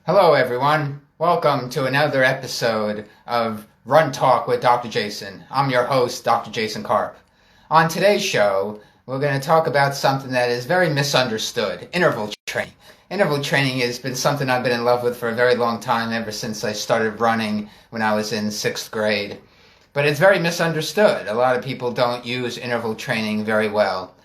Hello, everyone. Welcome to another episode of RUNTALK with Dr. Jason. I'm your host, Dr. Jason Karp. On today's show, we're going to talk about something that is very misunderstood, interval training. Interval training has been something I've been in love with for a very long time, ever since I started running when I was in 6th grade. But it's very misunderstood. A lot of people don't use interval training very well.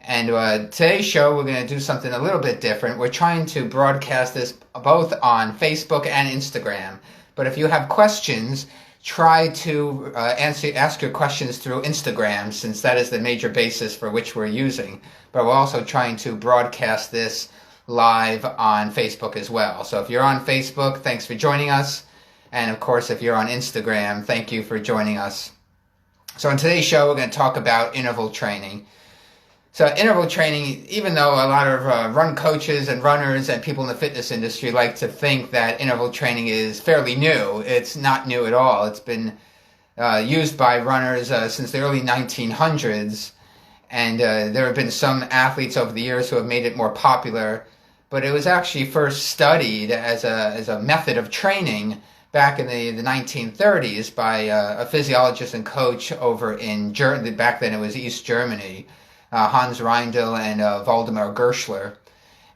And today's show, we're going to do something a little bit different. We're trying to broadcast this both on Facebook and Instagram. But if you have questions, try to ask your questions through Instagram, since that is the major basis for which we're using. But we're also trying to broadcast this live on Facebook as well. So if you're on Facebook, thanks for joining us. And of course, if you're on Instagram, thank you for joining us. So in today's show, we're going to talk about interval training. So interval training, even though a lot of run coaches and runners and people in the fitness industry like to think that interval training is fairly new, it's not new at all. It's been used by runners since the early 1900s, and there have been some athletes over the years who have made it more popular, but it was actually first studied as a method of training back in the 1930s by a physiologist and coach over in Germany. Back then it was East Germany. Hans Reindl and Waldemar Gerschler.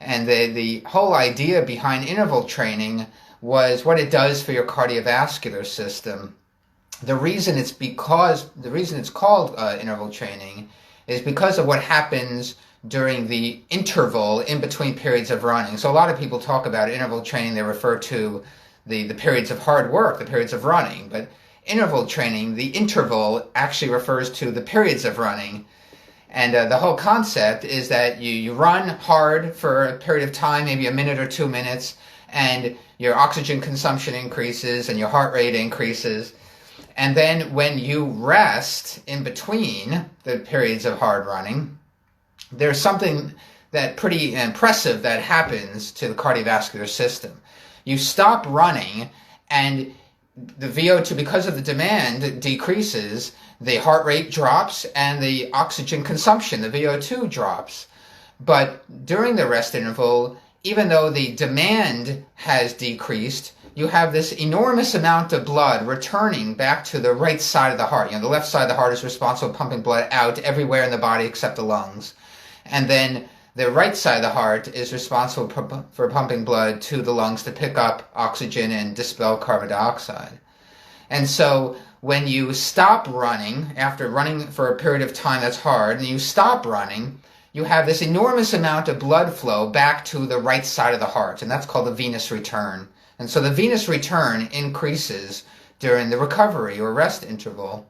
And the whole idea behind interval training was what it does for your cardiovascular system. The reason it's called interval training is because of what happens during the interval in between periods of running. So a lot of people talk about interval training, they refer to the periods of hard work, the periods of running. But interval training, the interval actually refers to the periods of running. And the whole concept is that you run hard for a period of time, maybe a minute or 2 minutes, and your oxygen consumption increases and your heart rate increases. And then when you rest in between the periods of hard running, there's something that pretty impressive that happens to the cardiovascular system. You stop running and the VO2, because of the demand, decreases, the heart rate drops, and the oxygen consumption, the VO2, drops. But during the rest interval, even though the demand has decreased, you have this enormous amount of blood returning back to the right side of the heart. The left side of the heart is responsible for pumping blood out everywhere in the body except the lungs. And then the right side of the heart is responsible for pumping blood to the lungs to pick up oxygen and dispel carbon dioxide. And so when you stop running, after running for a period of time that's hard, and you stop running, you have this enormous amount of blood flow back to the right side of the heart, and that's called the venous return. And so the venous return increases during the recovery or rest interval.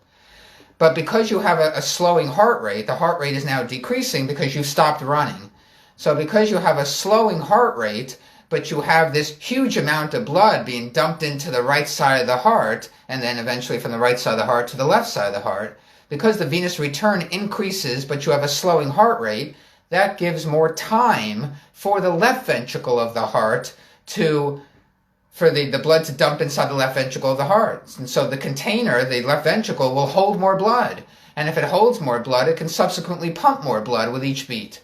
But because you have a slowing heart rate, the heart rate is now decreasing because you stopped running. So because you have a slowing heart rate, but you have this huge amount of blood being dumped into the right side of the heart, and then eventually from the right side of the heart to the left side of the heart, because the venous return increases, but you have a slowing heart rate, that gives more time for the left ventricle of the heart for the blood to dump inside the left ventricle of the heart. And so the container, the left ventricle, will hold more blood. And if it holds more blood, it can subsequently pump more blood with each beat.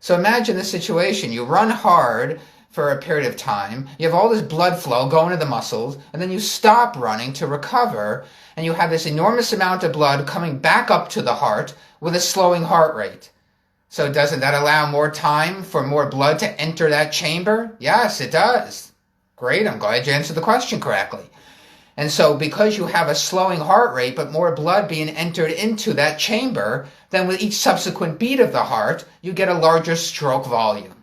So imagine the situation. You run hard for a period of time, you have all this blood flow going to the muscles, and then you stop running to recover, and you have this enormous amount of blood coming back up to the heart with a slowing heart rate. So doesn't that allow more time for more blood to enter that chamber? Yes, it does. Great, I'm glad you answered the question correctly. And so because you have a slowing heart rate, but more blood being entered into that chamber, then with each subsequent beat of the heart, you get a larger stroke volume.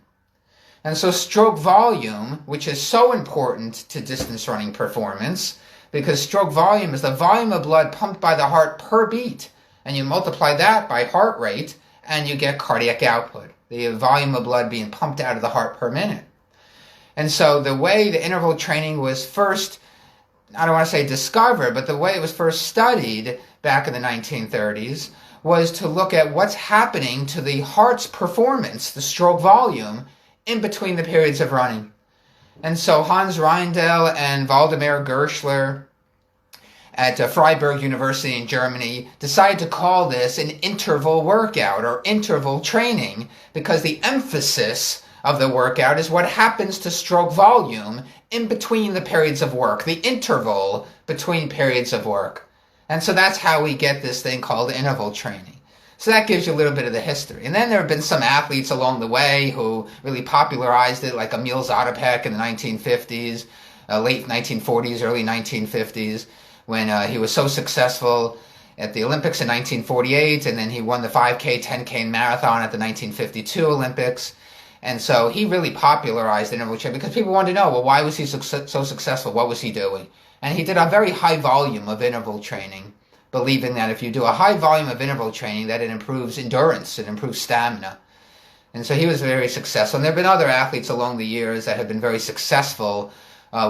And so stroke volume, which is so important to distance running performance, because stroke volume is the volume of blood pumped by the heart per beat, and you multiply that by heart rate, and you get cardiac output, the volume of blood being pumped out of the heart per minute. And so the way the interval training was first, I don't want to say discovered, but the way it was first studied back in the 1930s was to look at what's happening to the heart's performance, the stroke volume, in between the periods of running. And so Hans Reindl and Waldemar Gerschler at Freiburg University in Germany decided to call this an interval workout or interval training because the emphasis of the workout is what happens to stroke volume in between the periods of work, the interval between periods of work. And so that's how we get this thing called interval training. So that gives you a little bit of the history. And then there have been some athletes along the way who really popularized it, like Emil Zatopek in the 1950s, late 1940s, early 1950s, when he was so successful at the Olympics in 1948, and then he won the 5K, 10K marathon at the 1952 Olympics. And so he really popularized interval training because people wanted to know, well, why was he so successful? What was he doing? And he did a very high volume of interval training, believing that if you do a high volume of interval training, that it improves endurance, it improves stamina. And so he was very successful. And there have been other athletes along the years that have been very successful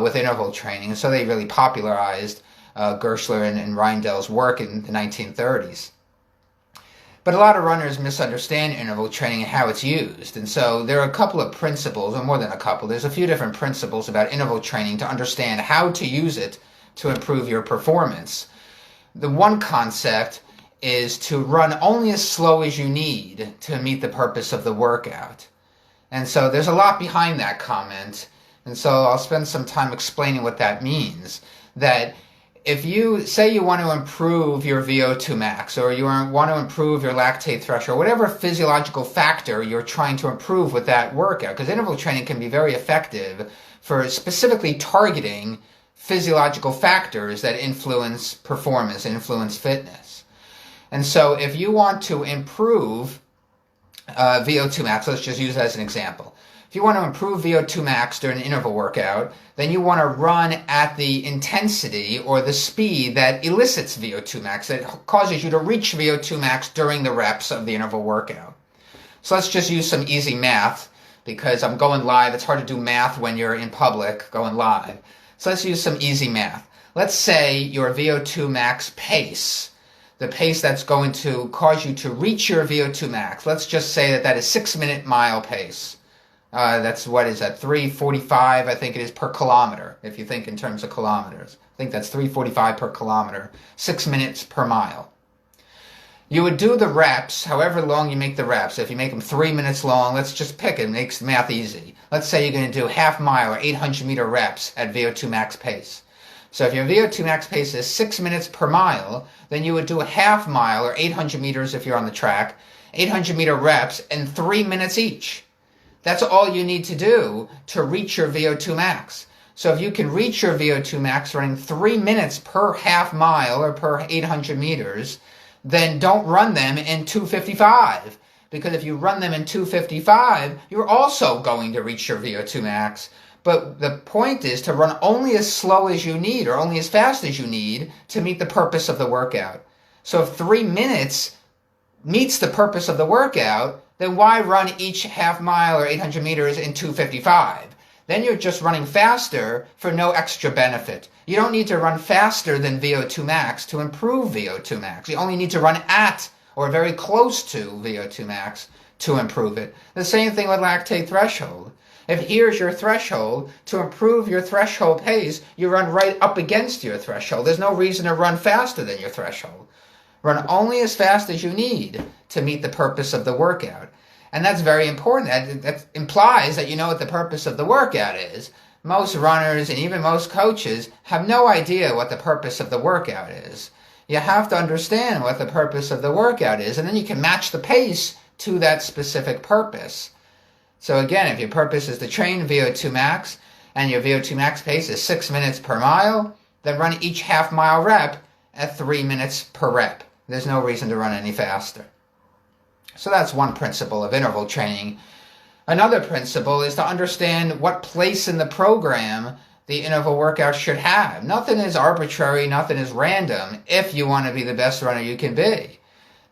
with interval training. And so they really popularized Gershler and Reindell's work in the 1930s. But a lot of runners misunderstand interval training and how it's used. And so there are a couple of principles, or more than a couple. There's a few different principles about interval training to understand how to use it to improve your performance. The one concept is to run only as slow as you need to meet the purpose of the workout. And so there's a lot behind that comment. And so I'll spend some time explaining what that means. That if you say you want to improve your Vo2 max, or you want to improve your lactate threshold, whatever physiological factor you're trying to improve with that workout, because interval training can be very effective for specifically targeting physiological factors that influence performance, influence fitness. And so if you want to improve Vo2 max, let's just use that as an example. If you want to improve Vo2 max during an interval workout, then you want to run at the intensity or the speed that elicits Vo2 max, that causes you to reach Vo2 max during the reps of the interval workout. So let's just use some easy math, because I'm going live. It's hard to do math when you're in public, going live. So let's use some easy math. Let's say your Vo2 max pace, the pace that's going to cause you to reach your Vo2 max, let's just say that is 6-minute mile pace. That's, what is that, 3:45, I think it is, per kilometer, if you think in terms of kilometers. I think that's 3:45 per kilometer, 6 minutes per mile. You would do the reps, however long you make the reps. If you make them 3 minutes long, let's just pick it, makes the math easy. Let's say you're going to do half mile or 800 meter reps at Vo2 max pace. So if your Vo2 max pace is 6 minutes per mile, then you would do a half mile or 800 meters if you're on the track, 800 meter reps in 3 minutes each. That's all you need to do to reach your Vo2 max. So if you can reach your Vo2 max running 3 minutes per half mile or per 800 meters, then don't run them in 2:55. Because if you run them in 2:55, you're also going to reach your Vo2 max. But the point is to run only as slow as you need, or only as fast as you need, to meet the purpose of the workout. So if 3 minutes meets the purpose of the workout, then why run each half mile or 800 meters in 2:55? Then you're just running faster for no extra benefit. You don't need to run faster than Vo2 max to improve Vo2 max. You only need to run at or very close to Vo2 max to improve it. The same thing with lactate threshold. If here's your threshold, to improve your threshold pace, you run right up against your threshold. There's no reason to run faster than your threshold. Run only as fast as you need to meet the purpose of the workout. And that's very important. That implies that you know what the purpose of the workout is. Most runners and even most coaches have no idea what the purpose of the workout is. You have to understand what the purpose of the workout is, and then you can match the pace to that specific purpose. So again, if your purpose is to train Vo2 max, and your Vo2 max pace is 6 minutes per mile, then run each half mile rep at 3 minutes per rep. There's no reason to run any faster. So that's one principle of interval training. Another principle is to understand what place in the program the interval workout should have. Nothing is arbitrary, nothing is random if you want to be the best runner you can be.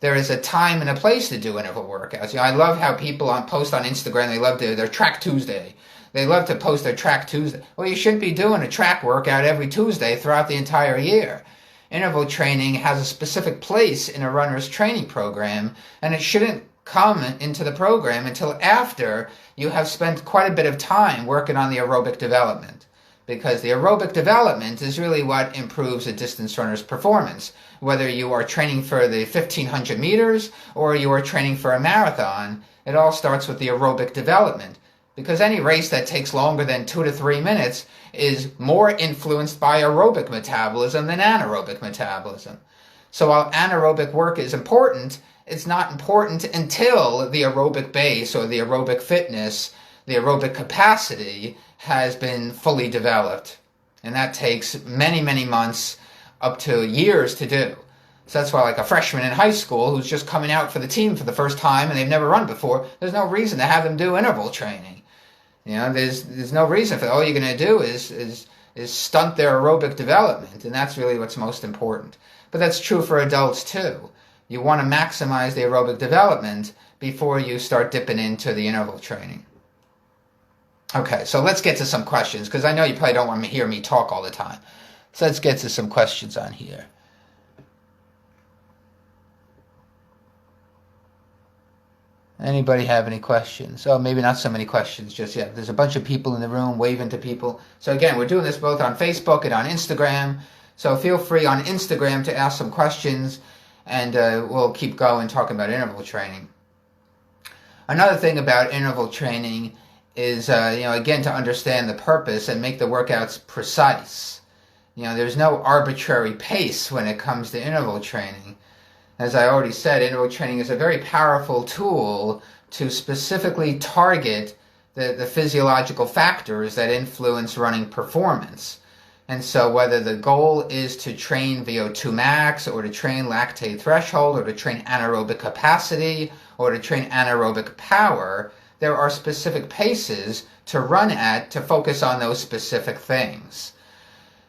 There is a time and a place to do interval workouts. I love how people post on Instagram, they love their Track Tuesday. They love to post their Track Tuesday. Well, you shouldn't be doing a track workout every Tuesday throughout the entire year. Interval training has a specific place in a runner's training program, and it shouldn't come into the program until after you have spent quite a bit of time working on the aerobic development. Because the aerobic development is really what improves a distance runner's performance. Whether you are training for the 1,500 meters or you are training for a marathon, it all starts with the aerobic development. because any race that takes longer than 2 to 3 minutes is more influenced by aerobic metabolism than anaerobic metabolism. So while anaerobic work is important, it's not important until the aerobic base or the aerobic fitness, the aerobic capacity has been fully developed. And that takes many, many months, up to years to do. So that's why, like a freshman in high school who's just coming out for the team for the first time and they've never run before, there's no reason to have them do interval training. You know, there's no reason for that. All you're going to do is stunt their aerobic development, and that's really what's most important. But that's true for adults too. You want to maximize the aerobic development before you start dipping into the interval training. Okay, so let's get to some questions, because I know you probably don't want to hear me talk all the time. So let's get to some questions on here. Anybody have any questions? Oh, maybe not so many questions just yet. There's a bunch of people in the room waving to people. So again, we're doing this both on Facebook and on Instagram. So feel free on Instagram to ask some questions, and we'll keep going talking about interval training. Another thing about interval training is, again, to understand the purpose and make the workouts precise. There's no arbitrary pace when it comes to interval training. As I already said, interval training is a very powerful tool to specifically target the physiological factors that influence running performance. And so whether the goal is to train Vo2 max, or to train lactate threshold, or to train anaerobic capacity, or to train anaerobic power, there are specific paces to run at to focus on those specific things.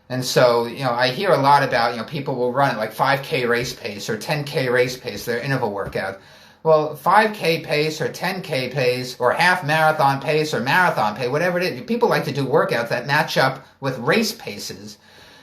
And so, I hear a lot about, people will run at like 5K race pace or 10K race pace, their interval workout. Well, 5K pace or 10K pace or half marathon pace or marathon pace, whatever it is, people like to do workouts that match up with race paces.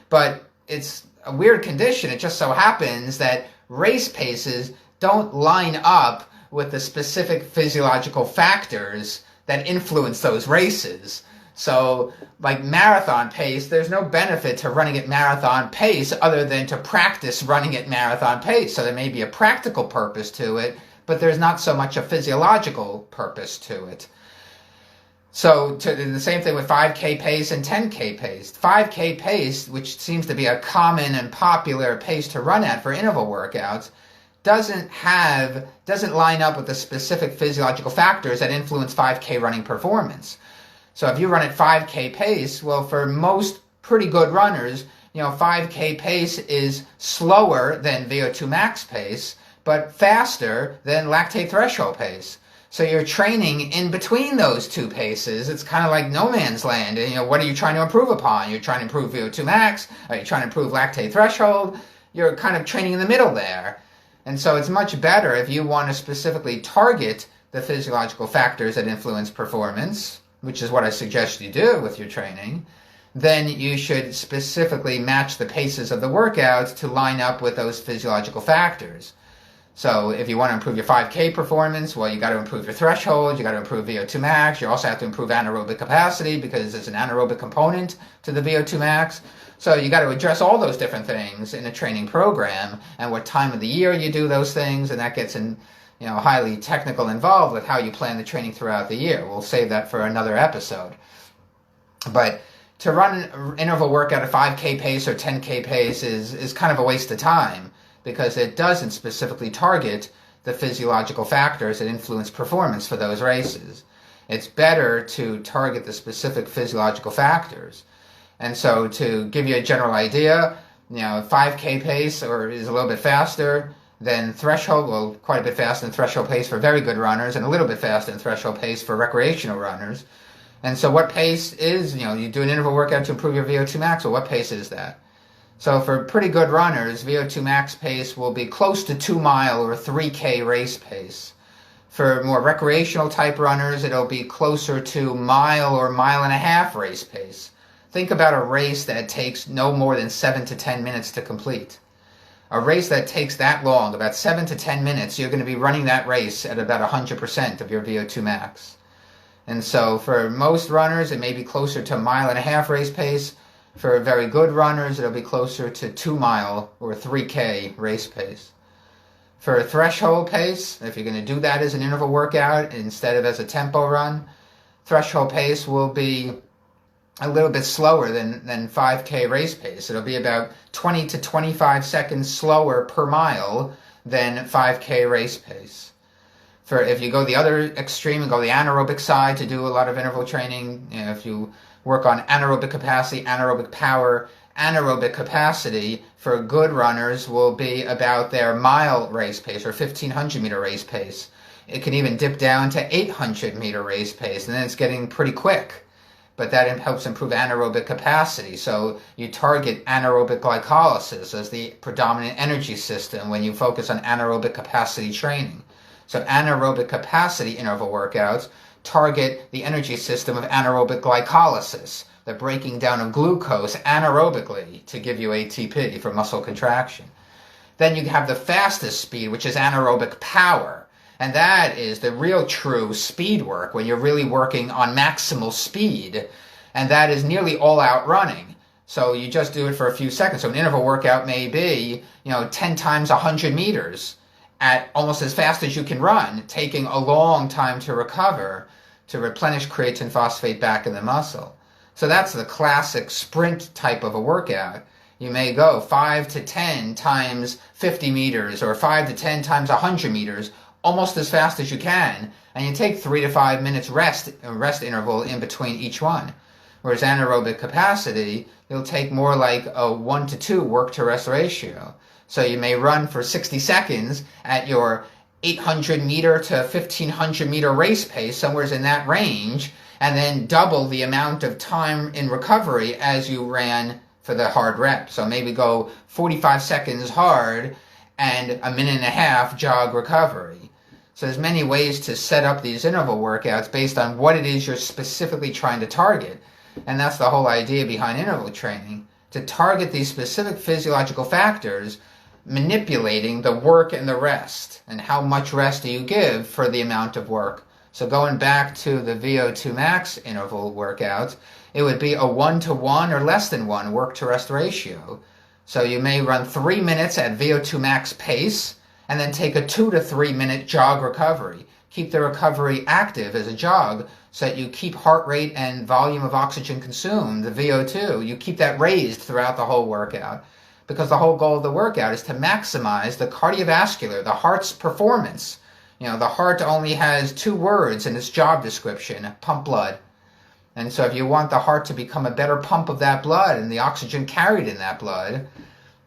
But it's a weird condition. It just so happens that race paces don't line up with the specific physiological factors that influence those races. So, like marathon pace, there's no benefit to running at marathon pace other than to practice running at marathon pace. So there may be a practical purpose to it, but there's not so much a physiological purpose to it. So the same thing with 5K pace and 10K pace. 5K pace, which seems to be a common and popular pace to run at for interval workouts, doesn't line up with the specific physiological factors that influence 5K running performance. So if you run at 5K pace, well, for most pretty good runners, 5K pace is slower than Vo2 Max Pace, but faster than lactate threshold pace. So you're training in between those two paces. It's kind of like no man's land. What are you trying to improve upon? You're trying to improve Vo2 Max? Are you trying to improve lactate threshold? You're kind of training in the middle there. And so it's much better if you want to specifically target the physiological factors that influence performance, which is what I suggest you do with your training, then you should specifically match the paces of the workouts to line up with those physiological factors. So if you want to improve your 5K performance, well, you got to improve your threshold, you got to improve Vo2 max, you also have to improve anaerobic capacity because there's an anaerobic component to the Vo2 max. So you got to address all those different things in a training program, and what time of the year you do those things, and that gets highly technical involved with how you plan the training throughout the year. We'll save that for another episode. But to run an interval workout at 5K pace or 10K pace is kind of a waste of time, because it doesn't specifically target the physiological factors that influence performance for those races. It's better to target the specific physiological factors. And so to give you a general idea, 5K pace is a little bit faster than threshold, well, quite a bit faster than threshold pace for very good runners, and a little bit faster than threshold pace for recreational runners. And so what pace is, you do an interval workout to improve your Vo2 max, well, what pace is that? So for pretty good runners, Vo2 max pace will be close to 2 mile or 3K race pace. For more recreational type runners, it'll be closer to mile or mile and a half race pace. Think about a race that takes no more than 7 to 10 minutes to complete. A race that takes that long, about 7 to 10 minutes, you're going to be running that race at about 100% of your Vo2 max. And so for most runners, it may be closer to a mile and a half race pace. For very good runners, it'll be closer to 2 mile or 3K race pace. For threshold pace, if you're going to do that as an interval workout instead of as a tempo run, threshold pace will be a little bit slower than 5K race pace. It'll be about 20 to 25 seconds slower per mile than 5K race pace. If you go the other extreme and go the anaerobic side to do a lot of interval training, if you work on anaerobic capacity, anaerobic power, anaerobic capacity for good runners will be about their mile race pace or 1,500 meter race pace. It can even dip down to 800 meter race pace, and then it's getting pretty quick. But that helps improve anaerobic capacity. So you target anaerobic glycolysis as the predominant energy system when you focus on anaerobic capacity training. So anaerobic capacity interval workouts target the energy system of anaerobic glycolysis, the breaking down of glucose anaerobically to give you ATP for muscle contraction. Then you have the fastest speed, which is anaerobic power. And that is the real true speed work when you're really working on maximal speed. And that is nearly all out running. So you just do it for a few seconds. So an interval workout may be, 10 times 100 meters at almost as fast as you can run, taking a long time to recover, to replenish creatine phosphate back in the muscle. So that's the classic sprint type of a workout. You may go 5 to 10 times 50 meters or 5 to 10 times 100 meters, almost as fast as you can, and you take 3 to 5 minutes rest interval in between each one. Whereas anaerobic capacity, you'll take more like a 1 to 2 work to rest ratio. So you may run for 60 seconds at your 800 meter to 1,500 meter race pace, somewhere in that range, and then double the amount of time in recovery as you ran for the hard rep. So maybe go 45 seconds hard and a minute and a half jog recovery. So there's many ways to set up these interval workouts based on what it is you're specifically trying to target. And that's the whole idea behind interval training, to target these specific physiological factors, manipulating the work and the rest, and how much rest do you give for the amount of work. So going back to the Vo2 Max interval workouts, it would be a 1-to-1 or less than 1 work to rest ratio. So you may run 3 minutes at Vo2 Max Pace, and then take a 2 to 3 minute jog recovery. Keep the recovery active as a jog so that you keep heart rate and volume of oxygen consumed, the VO2, you keep that raised throughout the whole workout. Because the whole goal of the workout is to maximize the cardiovascular, the heart's performance. The heart only has 2 words in its job description: pump blood. And so if you want the heart to become a better pump of that blood and the oxygen carried in that blood,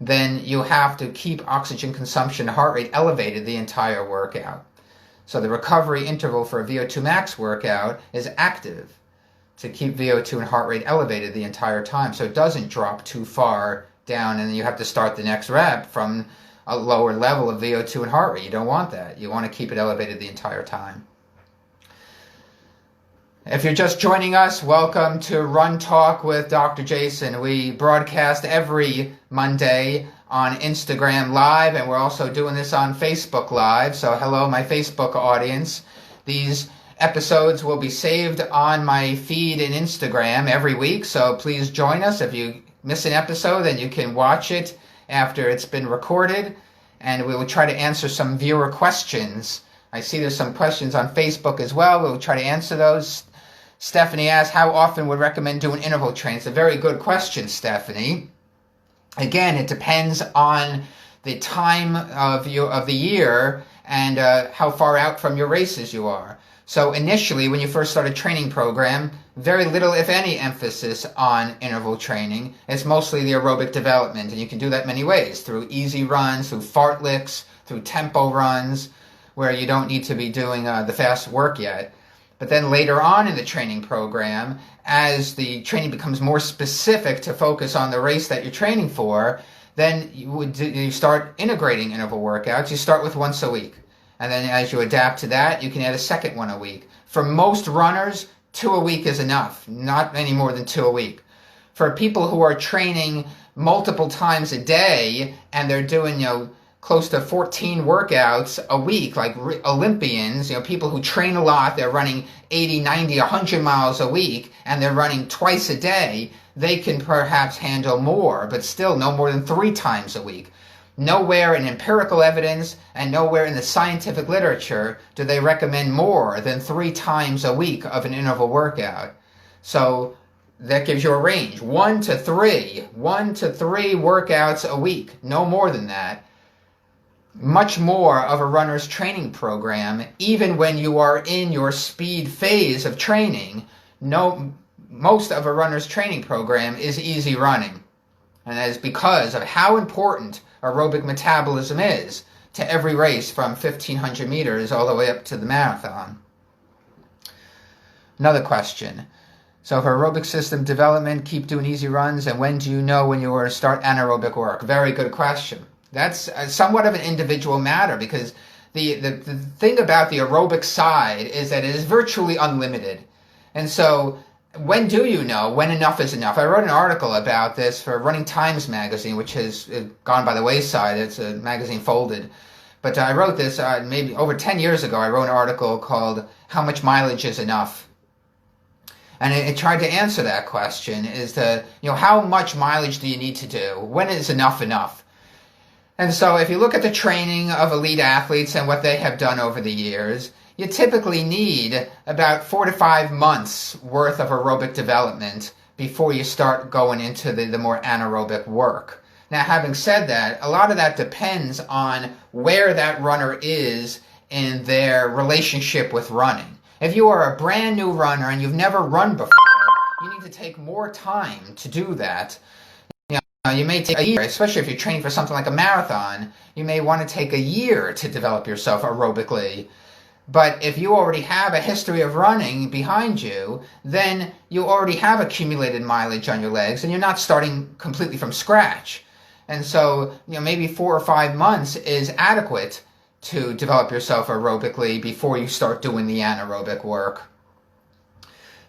then you have to keep oxygen consumption and heart rate elevated the entire workout. So the recovery interval for a Vo2 Max workout is active to keep VO2 and heart rate elevated the entire time, so it doesn't drop too far down and then you have to start the next rep from a lower level of VO2 and heart rate. You don't want that. You want to keep it elevated the entire time. If you're just joining us, welcome to Run Talk with Dr. Jason. We broadcast every Monday on Instagram Live, and we're also doing this on Facebook Live. So hello, my Facebook audience. These episodes will be saved on my feed in Instagram every week, so please join us. If you miss an episode, then you can watch it after it's been recorded, and we will try to answer some viewer questions. I see there's some questions on Facebook as well. We'll try to answer those. Stephanie asked, how often would recommend doing interval training? It's a very good question, Stephanie. Again, it depends on the time of the year and how far out from your races you are. So initially, when you first start a training program, very little, if any, emphasis on interval training. It's mostly the aerobic development, and you can do that many ways, through easy runs, through fartleks, through tempo runs, where you don't need to be doing the fast work yet. But then later on in the training program, as the training becomes more specific to focus on the race that you're training for, then you start integrating interval workouts. You start with once a week. And then as you adapt to that, you can add a second one a week. For most runners, 2 a week is enough, not any more than 2 a week. For people who are training multiple times a day and they're doing, close to 14 workouts a week, like Olympians, people who train a lot, they're running 80, 90, 100 miles a week, and they're running twice a day, they can perhaps handle more, but still no more than 3 times a week. Nowhere in empirical evidence and nowhere in the scientific literature do they recommend more than 3 times a week of an interval workout. So that gives you a range, 1 to 3 workouts a week, no more than that. Much more of a runner's training program, even when you are in your speed phase of training. Most of a runner's training program is easy running. And that is because of how important aerobic metabolism is to every race from 1,500 meters all the way up to the marathon. Another question. So for aerobic system development, keep doing easy runs, and when do you know when you are to start anaerobic work? Very good question. That's somewhat of an individual matter, because the thing about the aerobic side is that it is virtually unlimited. And so when do you know when enough is enough? I wrote an article about this for Running Times magazine, which has gone by the wayside. It's a magazine folded. But I wrote this maybe over 10 years ago. I wrote an article called How Much Mileage is Enough? And it tried to answer that question, is to, how much mileage do you need to do? When is enough enough? And so if you look at the training of elite athletes and what they have done over the years, you typically need about 4 to 5 months worth of aerobic development before you start going into the more anaerobic work. Now, having said that, a lot of that depends on where that runner is in their relationship with running. If you are a brand new runner and you've never run before, you need to take more time to do that. You may take a year, especially if you're training for something like a marathon. You may want to take a year to develop yourself aerobically. But if you already have a history of running behind you, then you already have accumulated mileage on your legs, and you're not starting completely from scratch. And so, maybe 4 or 5 months is adequate to develop yourself aerobically before you start doing the anaerobic work.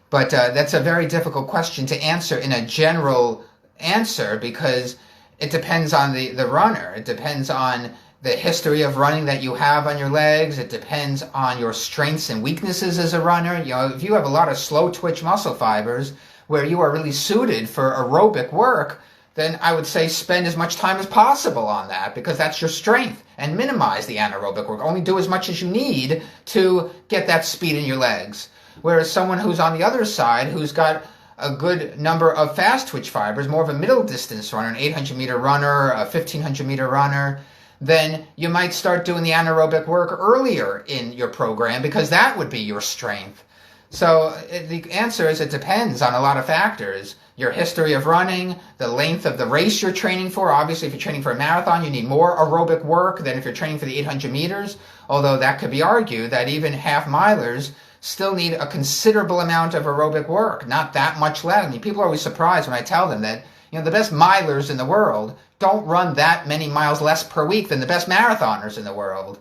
But that's a very difficult question to answer in a general answer, because it depends on the runner. It depends on the history of running that you have on your legs. It depends on your strengths and weaknesses as a runner. If you have a lot of slow twitch muscle fibers where you are really suited for aerobic work, then I would say spend as much time as possible on that, because that's your strength, and minimize the anaerobic work. Only do as much as you need to get that speed in your legs. Whereas someone who's on the other side, who's got a good number of fast twitch fibers, more of a middle distance runner, an 800 meter runner, a 1500 meter runner, then you might start doing the anaerobic work earlier in your program, because that would be your strength. So the answer is it depends on a lot of factors. Your history of running, the length of the race you're training for. Obviously, if you're training for a marathon, you need more aerobic work than if you're training for the 800 meters, although that could be argued that even half-milers still need a considerable amount of aerobic work, not that much less. I mean, people are always surprised when I tell them that, the best milers in the world don't run that many miles less per week than the best marathoners in the world.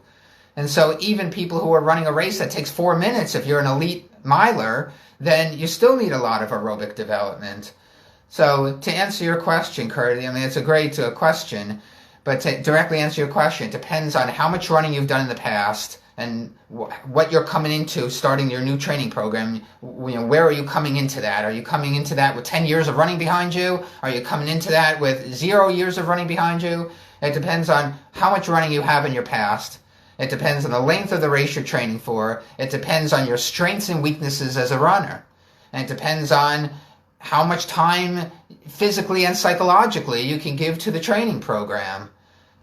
And so even people who are running a race that takes 4 minutes, if you're an elite miler, then you still need a lot of aerobic development. So to answer your question, Kurt, it's a great question, but to directly answer your question, it depends on how much running you've done in the past and what you're coming into starting your new training program. Where are you coming into that? Are you coming into that with 10 years of running behind you? Are you coming into that with 0 years of running behind you? It depends on how much running you have in your past. It depends on the length of the race you're training for. It depends on your strengths and weaknesses as a runner. And it depends on how much time physically and psychologically you can give to the training program.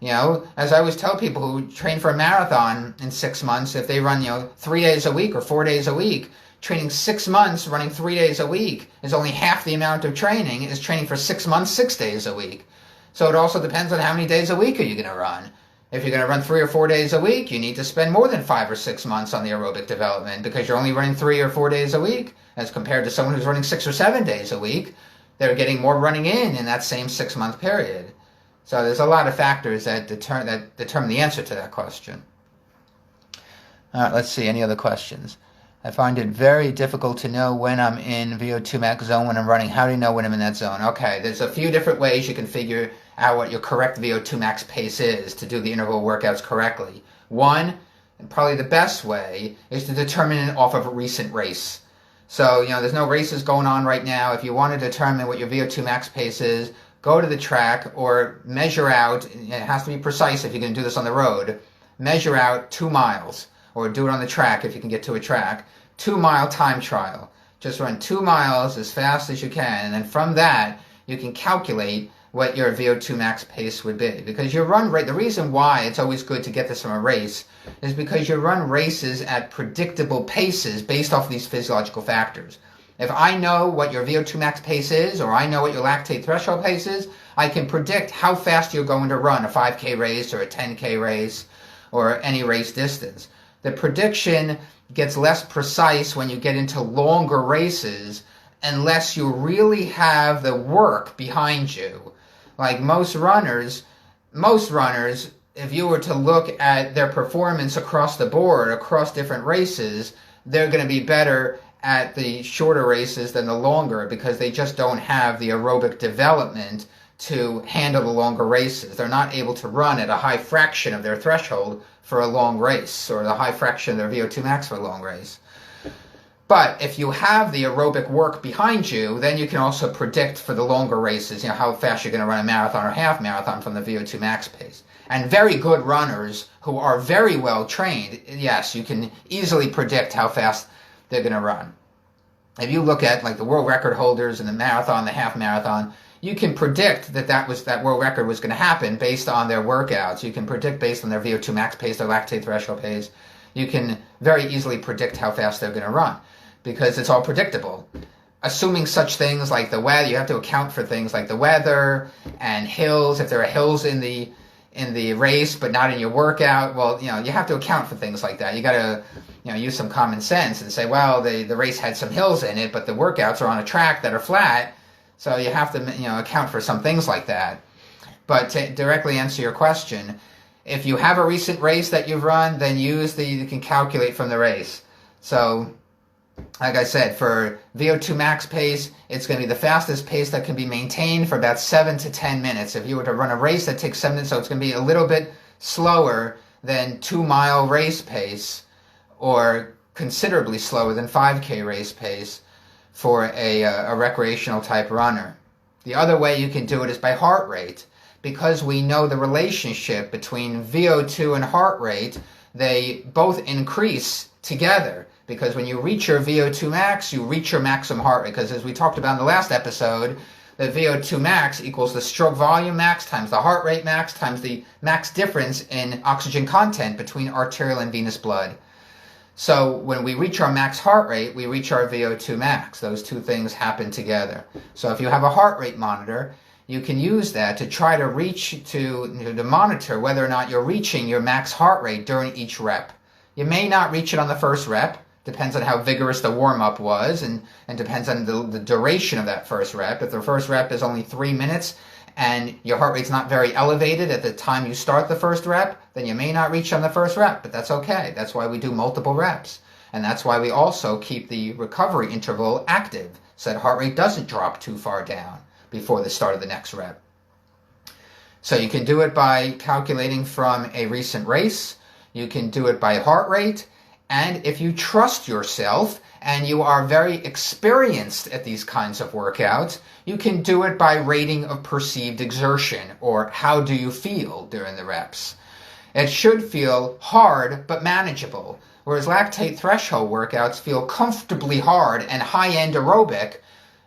As I always tell people who train for a marathon in 6 months, if they run, 3 days a week or 4 days a week, training 6 months, running 3 days a week is only half the amount of training as training for 6 months, 6 days a week. So it also depends on how many days a week are you going to run. If you're going to run 3 or 4 days a week, you need to spend more than 5 or 6 months on the aerobic development, because you're only running 3 or 4 days a week, as compared to someone who's running 6 or 7 days a week. They're getting more running in that same 6-month period. So there's a lot of factors that determine the answer to that question. All right, let's see, any other questions? I find it very difficult to know when I'm in Vo2 Max zone when I'm running. How do you know when I'm in that zone? Okay, there's a few different ways you can figure out what your correct Vo2 Max pace is to do the interval workouts correctly. One, and probably the best way, is to determine it off of a recent race. So, there's no races going on right now. If you want to determine what your Vo2 Max pace is, go to the track or measure out, it has to be precise if you're going to do this on the road, measure out 2 miles, or do it on the track if you can get to a track, 2-mile time trial. Just run 2 miles as fast as you can, and then from that, you can calculate what your Vo2 max pace would be. Because your run rate, the reason why it's always good to get this from a race is because you run races at predictable paces based off of these physiological factors. If I know what your Vo2 max pace is, or I know what your lactate threshold pace is, I can predict how fast you're going to run a 5K race or a 10K race or any race distance. The prediction gets less precise when you get into longer races unless you really have the work behind you. Like most runners, if you were to look at their performance across the board, across different races, they're going to be better at the shorter races than the longer because they just don't have the aerobic development to handle the longer races. They're not able to run at a high fraction of their threshold for a long race, or the high fraction of their Vo2 max for a long race. But if you have the aerobic work behind you, then you can also predict for the longer races, how fast you're going to run a marathon or half marathon from the Vo2 max pace. And very good runners who are very well trained, yes, you can easily predict how fast they're going to run. If you look at like the world record holders in the marathon, the half marathon, you can predict that world record was going to happen based on their workouts. You can predict based on their Vo2 max pace, their lactate threshold pace. You can very easily predict how fast they're going to run because it's all predictable. Assuming such things like the weather, you have to account for things like the weather and hills. If there are hills in the race but not in your workout, well, you have to account for things like that. You got to use some common sense and say, well, the race had some hills in it, but the workouts are on a track that are flat. So you have to account for some things like that. But to directly answer your question, if you have a recent race that you've run, then you can calculate from the race. So, like I said, for Vo2 max pace, it's going to be the fastest pace that can be maintained for about 7 to 10 minutes. If you were to run a race that takes 7 minutes, so it's going to be a little bit slower than 2-mile race pace, or considerably slower than 5K race pace for a recreational type runner. The other way you can do it is by heart rate. Because we know the relationship between VO2 and heart rate, they both increase together. Because when you reach your VO2 max, you reach your maximum heart rate. Because as we talked about in the last episode, the VO2 max equals the stroke volume max times the heart rate max times the max difference in oxygen content between arterial and venous blood. So when we reach our max heart rate, we reach our VO2 max. Those two things happen together. So if you have a heart rate monitor, you can use that to try to monitor whether or not you're reaching your max heart rate during each rep. You may not reach it on the first rep. Depends on how vigorous the warm-up was, and depends on the duration of that first rep. If the first rep is only 3 minutes and your heart rate's not very elevated at the time you start the first rep, then you may not reach on the first rep, but that's okay. That's why we do multiple reps. And that's why we also keep the recovery interval active, so that heart rate doesn't drop too far down before the start of the next rep. So you can do it by calculating from a recent race. You can do it by heart rate. And if you trust yourself and you are very experienced at these kinds of workouts, you can do it by rating of perceived exertion, or how do you feel during the reps. It should feel hard but manageable, whereas lactate threshold workouts feel comfortably hard and high-end aerobic.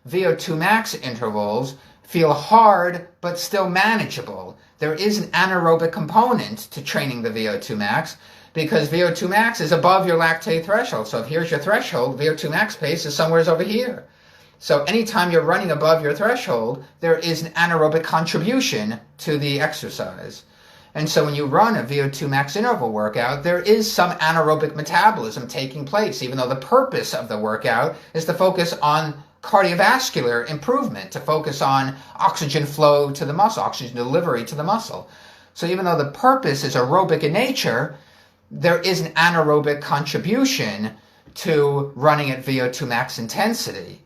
VO2 max intervals feel hard but still manageable. There is an anaerobic component to training the VO2 max, because VO2 max is above your lactate threshold. So if here's your threshold, VO2 max pace is somewhere over here. So anytime you're running above your threshold, there is an anaerobic contribution to the exercise. And so when you run a VO2 max interval workout, there is some anaerobic metabolism taking place, even though the purpose of the workout is to focus on cardiovascular improvement, to focus on oxygen flow to the muscle, oxygen delivery to the muscle. So even though the purpose is aerobic in nature, there is an anaerobic contribution to running at VO2 max intensity.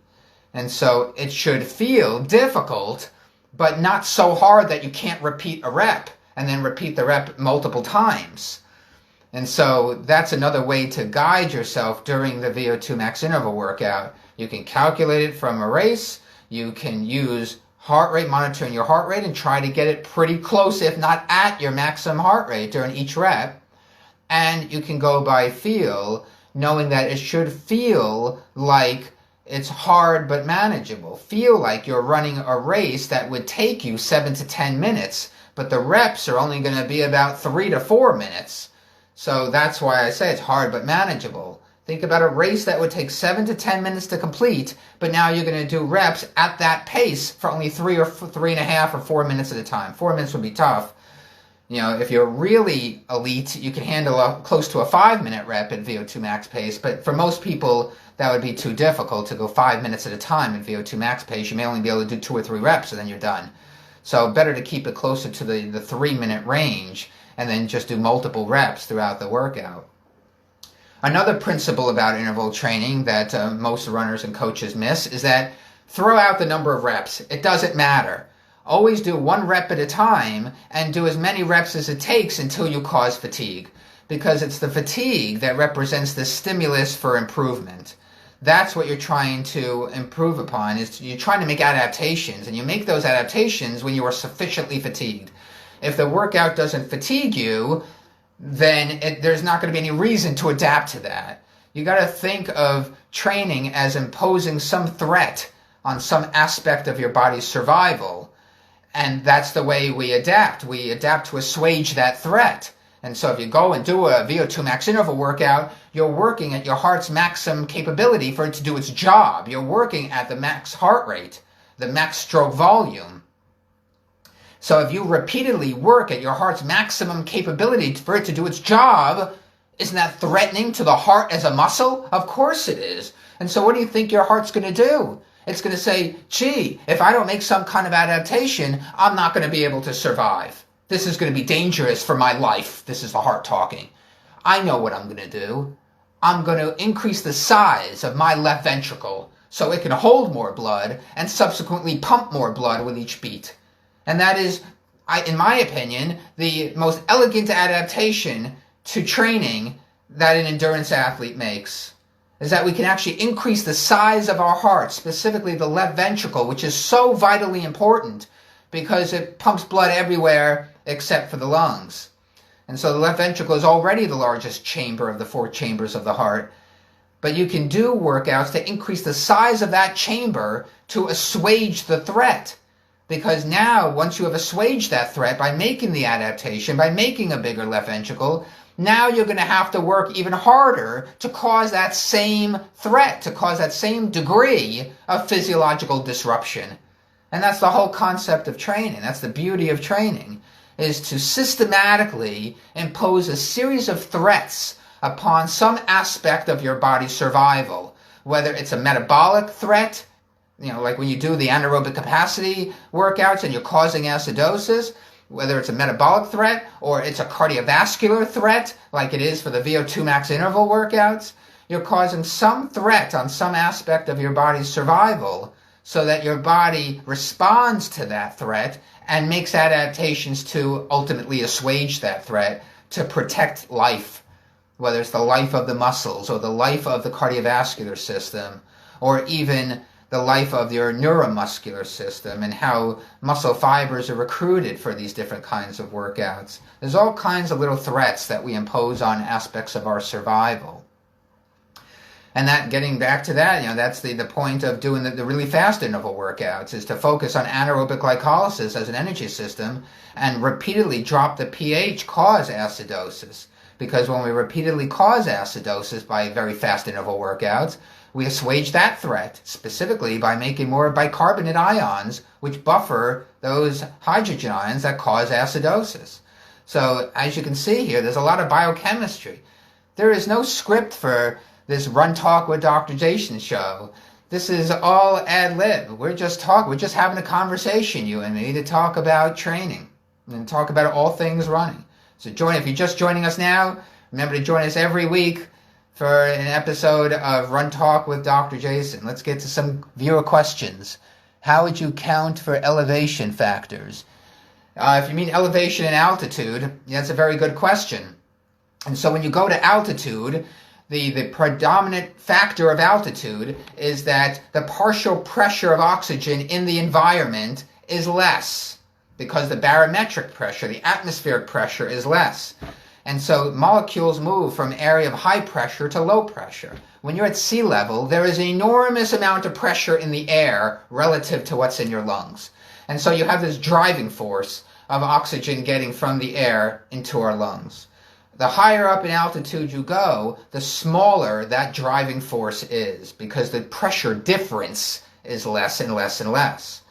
And so it should feel difficult, but not so hard that you can't repeat a rep and then repeat the rep multiple times. And so that's another way to guide yourself during the VO2 max interval workout. You can calculate it from a race. You can use heart rate, monitoring your heart rate, and try to get it pretty close, if not at your maximum heart rate during each rep. And you can go by feel, knowing that it should feel like it's hard but manageable. Feel like you're running a race that would take you 7 to 10 minutes, but the reps are only going to be about 3 to 4 minutes. So that's why I say it's hard but manageable. Think about a race that would take 7 to 10 minutes to complete, but now you're going to do reps at that pace for only 3 or 3.5 or 4 minutes at a time. 4 minutes would be tough. You know, if you're really elite, you can handle close to a 5-minute rep at Vo2 Max Pace, but for most people, that would be too difficult to go 5 minutes at a time at Vo2 Max Pace. You may only be able to do 2 or 3 reps, and then you're done. So better to keep it closer to the 3-minute range, and then just do multiple reps throughout the workout. Another principle about interval training that most runners and coaches miss is that throw out the number of reps. It doesn't matter. Always do 1 rep at a time and do as many reps as it takes until you cause fatigue, because it's the fatigue that represents the stimulus for improvement. That's what you're trying to improve upon, is you're trying to make adaptations, and you make those adaptations when you are sufficiently fatigued. If the workout doesn't fatigue you, then there's not going to be any reason to adapt to that. You got to think of training as imposing some threat on some aspect of your body's survival. And that's the way we adapt. We adapt to assuage that threat. And so if you go and do a Vo2 Max interval workout, you're working at your heart's maximum capability for it to do its job. You're working at the max heart rate, the max stroke volume. So if you repeatedly work at your heart's maximum capability for it to do its job, isn't that threatening to the heart as a muscle? Of course it is. And so what do you think your heart's going to do? It's going to say, gee, if I don't make some kind of adaptation, I'm not going to be able to survive. This is going to be dangerous for my life. This is the heart talking. I know what I'm going to do. I'm going to increase the size of my left ventricle so it can hold more blood and subsequently pump more blood with each beat. And that is, in my opinion, the most elegant adaptation to training that an endurance athlete makes. Is that we can actually increase the size of our heart, specifically the left ventricle, which is so vitally important because it pumps blood everywhere except for the lungs. And so the left ventricle is already the largest chamber of the 4 chambers of the heart. But you can do workouts to increase the size of that chamber to assuage the threat. Because now, once you have assuaged that threat by making the adaptation, by making a bigger left ventricle, now you're going to have to work even harder to cause that same threat, to cause that same degree of physiological disruption. And that's the whole concept of training. That's the beauty of training, is to systematically impose a series of threats upon some aspect of your body's survival. Whether it's a metabolic threat, like when you do the anaerobic capacity workouts and you're causing acidosis, whether it's a metabolic threat or it's a cardiovascular threat, like it is for the Vo2 Max interval workouts, you're causing some threat on some aspect of your body's survival so that your body responds to that threat and makes adaptations to ultimately assuage that threat, to protect life, whether it's the life of the muscles or the life of the cardiovascular system, or even the life of your neuromuscular system and how muscle fibers are recruited for these different kinds of workouts. There's all kinds of little threats that we impose on aspects of our survival. And that, getting back to that, that's the point of doing the really fast interval workouts, is to focus on anaerobic glycolysis as an energy system and repeatedly drop the pH, cause acidosis. Because when we repeatedly cause acidosis by very fast interval workouts, we assuage that threat, specifically by making more bicarbonate ions, which buffer those hydrogen ions that cause acidosis. So, as you can see here, there's a lot of biochemistry. There is no script for this Run Talk with Dr. Jason show. This is all ad lib. We're just having a conversation, you and me, to talk about training and talk about all things running. So if you're just joining us now, remember to join us every week for an episode of Run Talk with Dr. Jason. Let's get to some viewer questions. How would you count for elevation factors? If you mean elevation and altitude, that's a very good question. And so when you go to altitude, the predominant factor of altitude is that the partial pressure of oxygen in the environment is less because the barometric pressure, the atmospheric pressure, is less. And so molecules move from area of high pressure to low pressure. When you're at sea level, there is an enormous amount of pressure in the air relative to what's in your lungs. And so you have this driving force of oxygen getting from the air into our lungs. The higher up in altitude you go, the smaller that driving force is, because the pressure difference is less and less and less.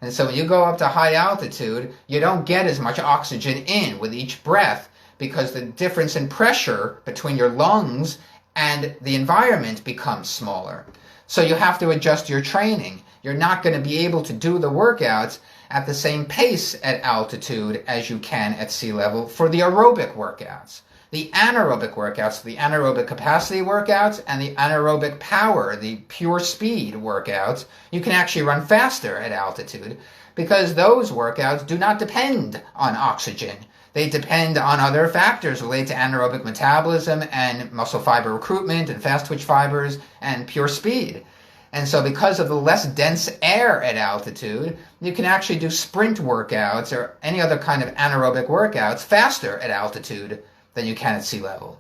And so when you go up to high altitude, you don't get as much oxygen in with each breath, because the difference in pressure between your lungs and the environment becomes smaller. So you have to adjust your training. You're not going to be able to do the workouts at the same pace at altitude as you can at sea level for the aerobic workouts. The anaerobic workouts, the anaerobic capacity workouts, and the anaerobic power, the pure speed workouts, you can actually run faster at altitude, because those workouts do not depend on oxygen. They depend on other factors related to anaerobic metabolism and muscle fiber recruitment and fast twitch fibers and pure speed. And so because of the less dense air at altitude, you can actually do sprint workouts or any other kind of anaerobic workouts faster at altitude than you can at sea level.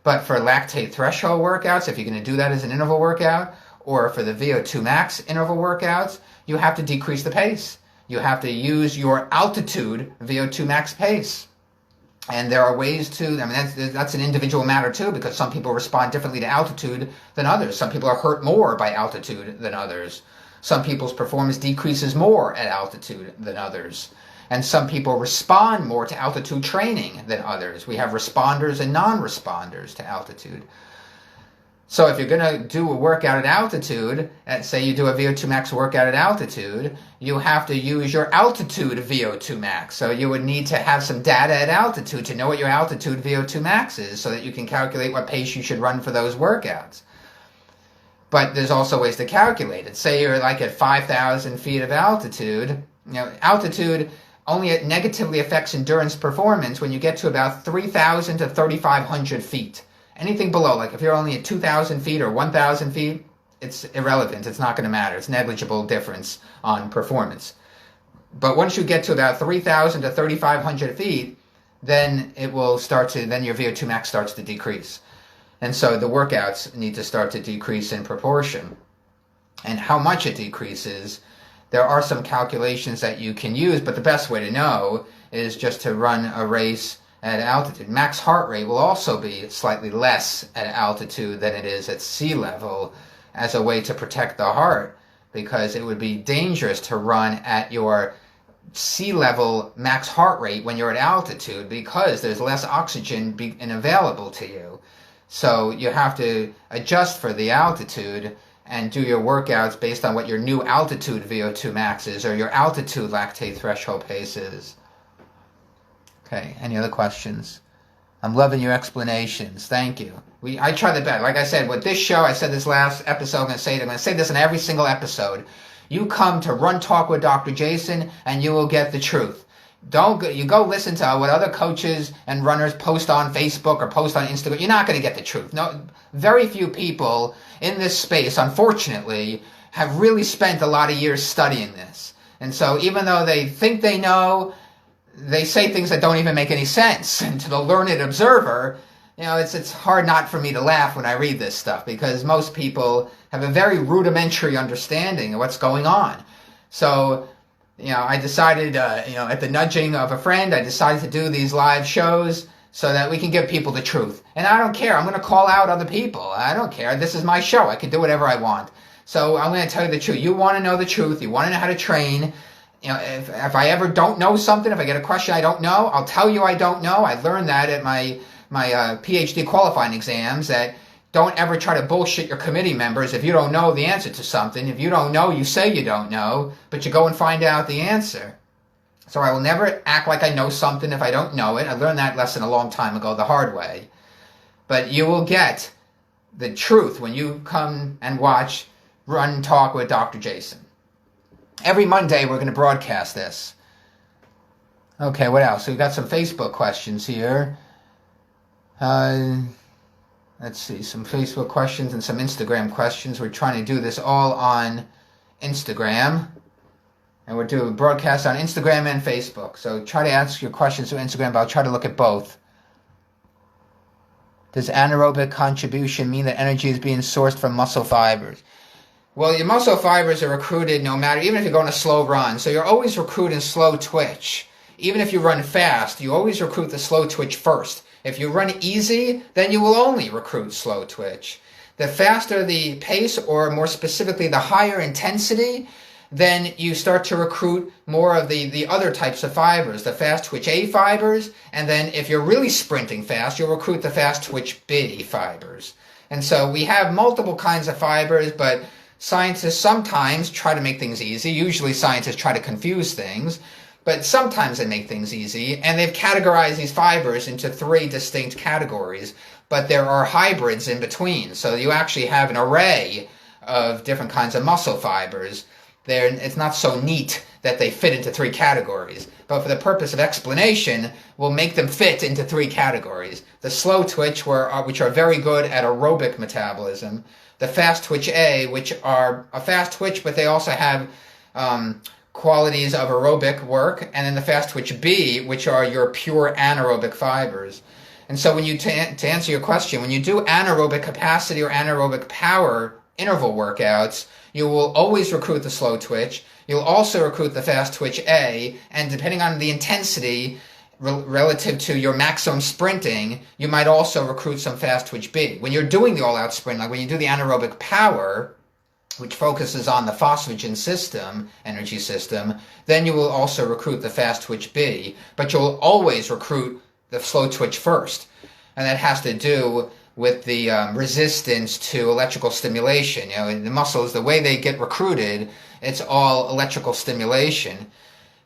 But for lactate threshold workouts, if you're going to do that as an interval workout, or for the Vo2 Max interval workouts, you have to decrease the pace. You have to use your altitude Vo2 Max pace. And there are ways to, I mean, that's an individual matter too, because some people respond differently to altitude than others. Some people are hurt more by altitude than others. Some people's performance decreases more at altitude than others. And some people respond more to altitude training than others. We have responders and non-responders to altitude. So if you're going to do a workout at altitude, say you do a Vo2 Max workout at altitude, you have to use your altitude Vo2 Max. So you would need to have some data at altitude to know what your altitude Vo2 Max is, so that you can calculate what pace you should run for those workouts. But there's also ways to calculate it. Say you're like at 5,000 feet of altitude. Altitude only negatively affects endurance performance when you get to about 3,000 to 3,500 feet. Anything below, like if you're only at 2,000 feet or 1,000 feet, it's irrelevant. It's not going to matter. It's negligible difference on performance. But once you get to about 3,000 to 3,500 feet, then it will start to, then your Vo2 Max starts to decrease. And so the workouts need to start to decrease in proportion. And how much it decreases, there are some calculations that you can use, but the best way to know is just to run a race at altitude. Max heart rate will also be slightly less at altitude than it is at sea level, as a way to protect the heart, because it would be dangerous to run at your sea level max heart rate when you're at altitude, because there's less oxygen available to you. So you have to adjust for the altitude and do your workouts based on what your new altitude Vo2 Max is, or your altitude lactate threshold pace is. Okay, any other questions? I'm loving your explanations. Thank you. I try the best. Like I said, with this show, I said this last episode, I'm going to say this in every single episode. You come to Run Talk with Dr. Jason, and you will get the truth. You go listen to what other coaches and runners post on Facebook or post on Instagram. You're not going to get the truth. No, very few people in this space, unfortunately, have really spent a lot of years studying this. And so even though they think they know, they say things that don't even make any sense. And to the learned observer, it's hard not for me to laugh when I read this stuff, because most people have a very rudimentary understanding of what's going on. So, I decided, at the nudging of a friend, I decided to do these live shows so that we can give people the truth. And I don't care. I'm going to call out other people. I don't care. This is my show. I can do whatever I want. So I'm going to tell you the truth. You want to know the truth. You want to know how to train. If I ever don't know something, if I get a question I don't know, I'll tell you I don't know. I learned that at my PhD qualifying exams, that don't ever try to bullshit your committee members if you don't know the answer to something. If you don't know, you say you don't know, but you go and find out the answer. So I will never act like I know something if I don't know it. I learned that lesson a long time ago the hard way. But you will get the truth when you come and watch Run Talk with Dr. Jason. Every Monday we're going to broadcast this. Okay, what else? We've got some Facebook questions here. Let's see, some Facebook questions and some Instagram questions. We're trying to do this all on Instagram. And we'll do a broadcast on Instagram and Facebook. So try to ask your questions through Instagram, but I'll try to look at both. Does anaerobic contribution mean that energy is being sourced from muscle fibers? Well, your muscle fibers are recruited no matter, even if you're going a slow run. So you're always recruiting slow twitch. Even if you run fast, you always recruit the slow twitch first. If you run easy, then you will only recruit slow twitch. The faster the pace, or more specifically the higher intensity, then you start to recruit more of the other types of fibers, the fast twitch A fibers, and then if you're really sprinting fast, you'll recruit the fast twitch B fibers. And so we have multiple kinds of fibers, but scientists sometimes try to make things easy. Usually scientists try to confuse things, but sometimes they make things easy, and they've categorized these fibers into 3 distinct categories, but there are hybrids in between. So you actually have an array of different kinds of muscle fibers. It's not so neat that they fit into 3 categories, but for the purpose of explanation, we'll make them fit into 3 categories. The slow twitch, which are very good at aerobic metabolism. The fast twitch A, which are a fast twitch, but they also have qualities of aerobic work. And then the fast twitch B, which are your pure anaerobic fibers. And so when you, to answer your question, when you do anaerobic capacity or anaerobic power interval workouts, you will always recruit the slow twitch. You'll also recruit the fast twitch A, and depending on the intensity relative to your maximum sprinting, you might also recruit some fast twitch B. When you're doing the all-out sprint, like when you do the anaerobic power, which focuses on the phosphagen system, energy system, then you will also recruit the fast twitch B, but you'll always recruit the slow twitch first. And that has to do with the resistance to electrical stimulation. You know, in the muscles, the way they get recruited, it's all electrical stimulation.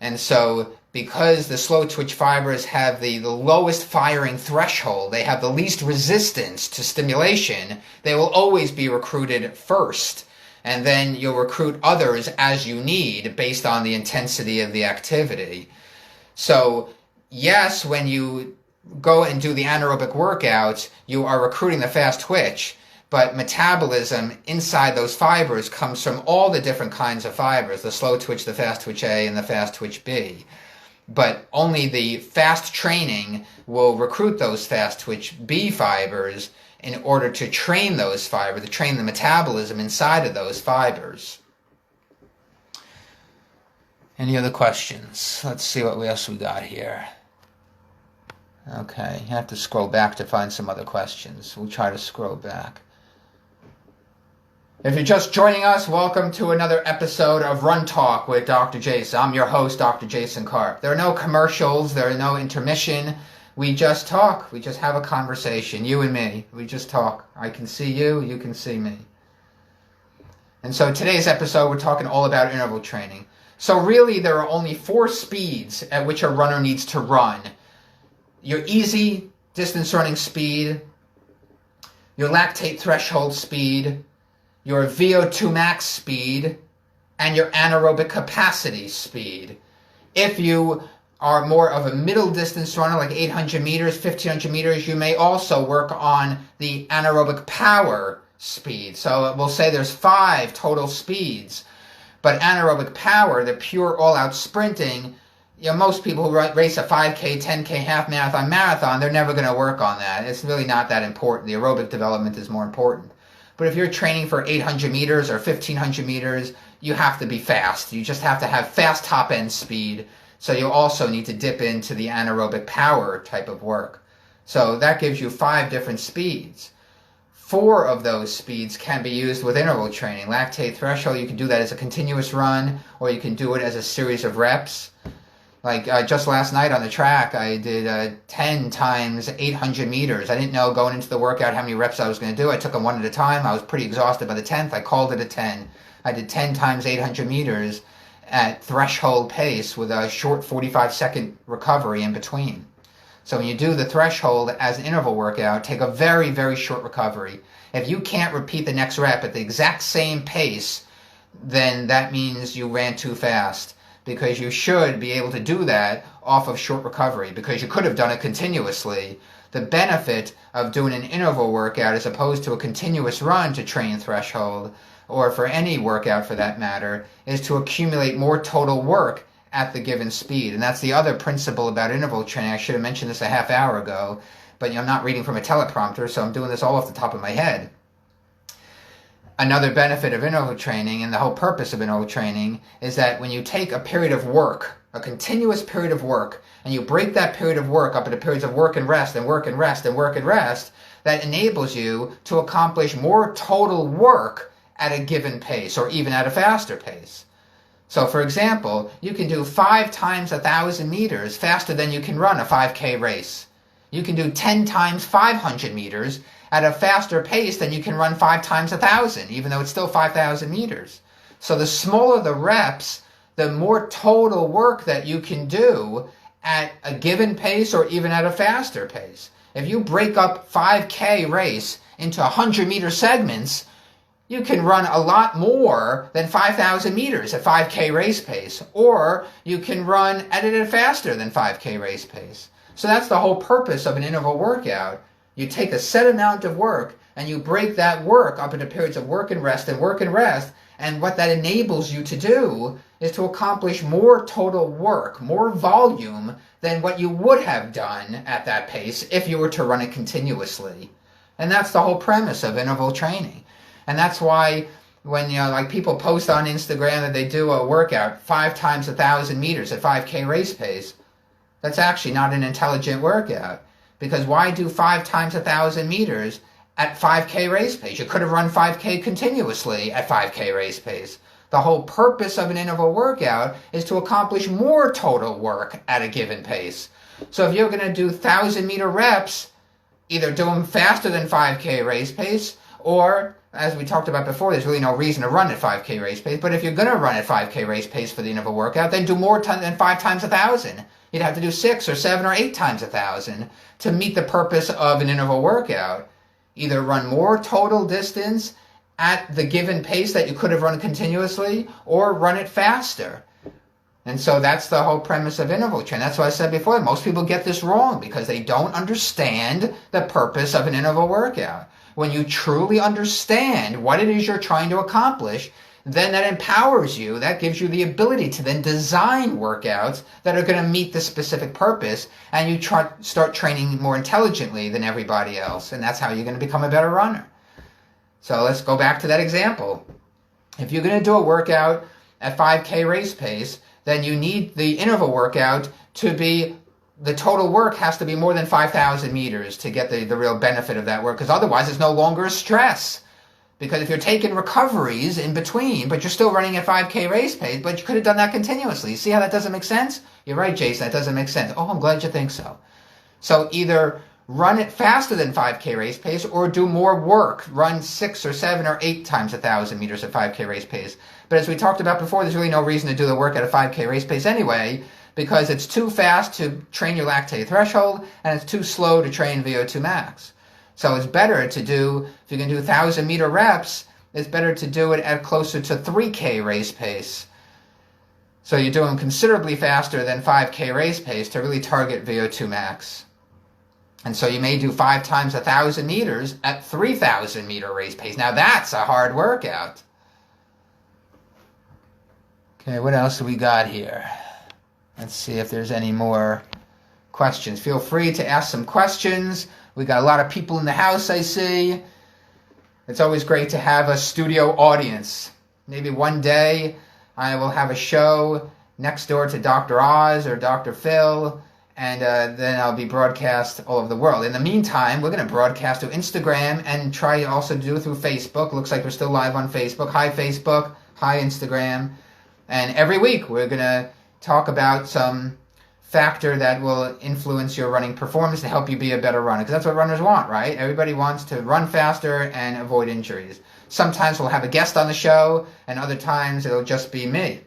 And so because the slow twitch fibers have the lowest firing threshold, they have the least resistance to stimulation, they will always be recruited first. And then you'll recruit others as you need based on the intensity of the activity. So yes, when you go and do the anaerobic workouts, you are recruiting the fast twitch, but metabolism inside those fibers comes from all the different kinds of fibers, the slow twitch, the fast twitch A, and the fast twitch B. But only the fast training will recruit those fast twitch B fibers in order to train those fibers, to train the metabolism inside of those fibers. Any other questions? Let's see what else we got here. Okay, you have to scroll back to find some other questions. We'll try to scroll back. If you're just joining us, welcome to another episode of Run Talk with Dr. Jason. I'm your host, Dr. Jason Karp. There are no commercials, there are no intermission. We just talk. We just have a conversation, you and me. We just talk. I can see you, you can see me. And so today's episode, we're talking all about interval training. So really, there are only 4 speeds at which a runner needs to run. Your easy distance running speed, your lactate threshold speed, your Vo2 max speed, and your anaerobic capacity speed. If you are more of a middle distance runner, like 800 meters, 1500 meters, you may also work on the anaerobic power speed. So we'll say there's 5 total speeds. But anaerobic power, the pure all-out sprinting, you know, most people who race a 5K, 10K, half marathon, marathon, they're never going to work on that. It's really not that important. The aerobic development is more important. But if you're training for 800 meters or 1500 meters, you have to be fast. You just have to have fast top-end speed. So you also need to dip into the anaerobic power type of work. So that gives you 5 different speeds. 4 of those speeds can be used with interval training. Lactate threshold, you can do that as a continuous run, or you can do it as a series of reps. Like just last night on the track, I did 10 times 800 meters. I didn't know going into the workout how many reps I was going to do. I took them one at a time. I was pretty exhausted by the 10th. I called it a 10. I did 10 times 800 meters at threshold pace with a short 45-second recovery in between. So when you do the threshold as an interval workout, take a very, very short recovery. If you can't repeat the next rep at the exact same pace, then that means you ran too fast. Because you should be able to do that off of short recovery, because you could have done it continuously. The benefit of doing an interval workout as opposed to a continuous run to train threshold or for any workout for that matter, is to accumulate more total work at the given speed. And that's the other principle about interval training. I should have mentioned this a half hour ago, but I'm not reading from a teleprompter, so I'm doing this all off the top of my head. Another benefit of interval training, and the whole purpose of interval training, is that when you take a period of work, a continuous period of work, and you break that period of work up into periods of work and rest and work and rest and work and rest, that enables you to accomplish more total work at a given pace, or even at a faster pace. So for example, you can do 5 times 1,000 meters faster than you can run a 5K race. You can do 10 times 500 meters at a faster pace than you can run 5 times 1,000, even though it's still 5,000 meters. So the smaller the reps, the more total work that you can do at a given pace or even at a faster pace. If you break up 5K race into 100-meter segments, you can run a lot more than 5,000 meters at 5K race pace, or you can run at it faster than 5K race pace. So that's the whole purpose of an interval workout. You take a set amount of work and you break that work up into periods of work and rest and work and rest, and what that enables you to do is to accomplish more total work, more volume than what you would have done at that pace if you were to run it continuously. And that's the whole premise of interval training. And that's why when like people post on Instagram that they do a workout 5 times 1,000 meters at 5K race pace, that's actually not an intelligent workout. Because why do 5 times 1,000 meters at 5K race pace? You could have run 5K continuously at 5K race pace. The whole purpose of an interval workout is to accomplish more total work at a given pace. So if you're going to do 1,000-meter reps, either do them faster than 5K race pace, or, as we talked about before, there's really no reason to run at 5K race pace. But if you're going to run at 5K race pace for the interval workout, then do more than 5 times 1,000. You'd have to do 6 or 7 or 8 times 1,000 to meet the purpose of an interval workout. Either run more total distance at the given pace that you could have run continuously, or run it faster. And so that's the whole premise of interval training. That's why I said before, most people get this wrong because they don't understand the purpose of an interval workout. When you truly understand what it is you're trying to accomplish, then that empowers you, that gives you the ability to then design workouts that are going to meet the specific purpose, and you start training more intelligently than everybody else, and that's how you're going to become a better runner. So let's go back to that example. If you're going to do a workout at 5K race pace, then you need the interval workout to be, the total work has to be more than 5,000 meters to get the real benefit of that work, because otherwise it's no longer a stress. Because if you're taking recoveries in between, but you're still running at 5K race pace, but you could have done that continuously. See how that doesn't make sense? You're right, Jason, that doesn't make sense. Oh, I'm glad you think so. So either run it faster than 5K race pace or do more work. Run 6 or 7 or 8 times 1,000 meters at 5K race pace. But as we talked about before, there's really no reason to do the work at a 5K race pace anyway, because it's too fast to train your lactate threshold, and it's too slow to train Vo2 max. So it's better to do, if you can do 1,000-meter reps, it's better to do it at closer to 3K race pace. So you're doing considerably faster than 5K race pace to really target Vo2 max. And so you may do 5 times 1,000 meters at 3,000-meter race pace. Now that's a hard workout. Okay, what else do we got here? Let's see if there's any more questions. Feel free to ask some questions. We got a lot of people in the house, I see. It's always great to have a studio audience. Maybe one day I will have a show next door to Dr. Oz or Dr. Phil, and then I'll be broadcast all over the world. In the meantime, we're going to broadcast through Instagram and try also to do it through Facebook. Looks like we're still live on Facebook. Hi, Facebook. Hi, Instagram. And every week we're going to talk about some factor that will influence your running performance to help you be a better runner. Because that's what runners want, right? Everybody wants to run faster and avoid injuries. Sometimes we'll have a guest on the show, and other times it'll just be me.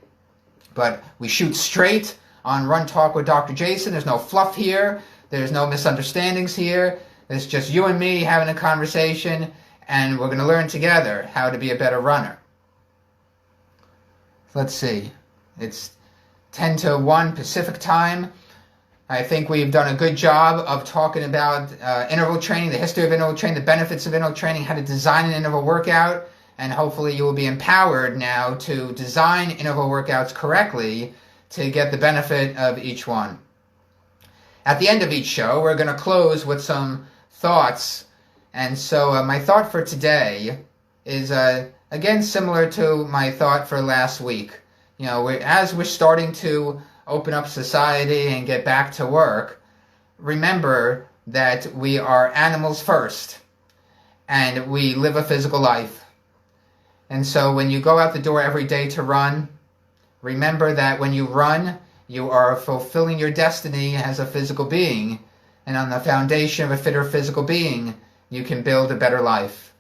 But we shoot straight on Run Talk with Dr. Jason. There's no fluff here. There's no misunderstandings here. It's just you and me having a conversation, and we're going to learn together how to be a better runner. Let's see. It's 10 to 1 Pacific time. I think we've done a good job of talking about interval training, the history of interval training, the benefits of interval training, how to design an interval workout, and hopefully you will be empowered now to design interval workouts correctly to get the benefit of each one. At the end of each show, we're going to close with some thoughts. And so my thought for today is, again, similar to my thought for last week. As we're starting to open up society and get back to work, remember that we are animals first, and we live a physical life. And so when you go out the door every day to run, remember that when you run, you are fulfilling your destiny as a physical being, and on the foundation of a fitter physical being, you can build a better life.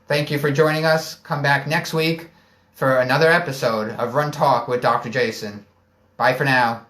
Thank you for joining us. Come back next week for another episode of Run Talk with Dr. Jason. Bye for now.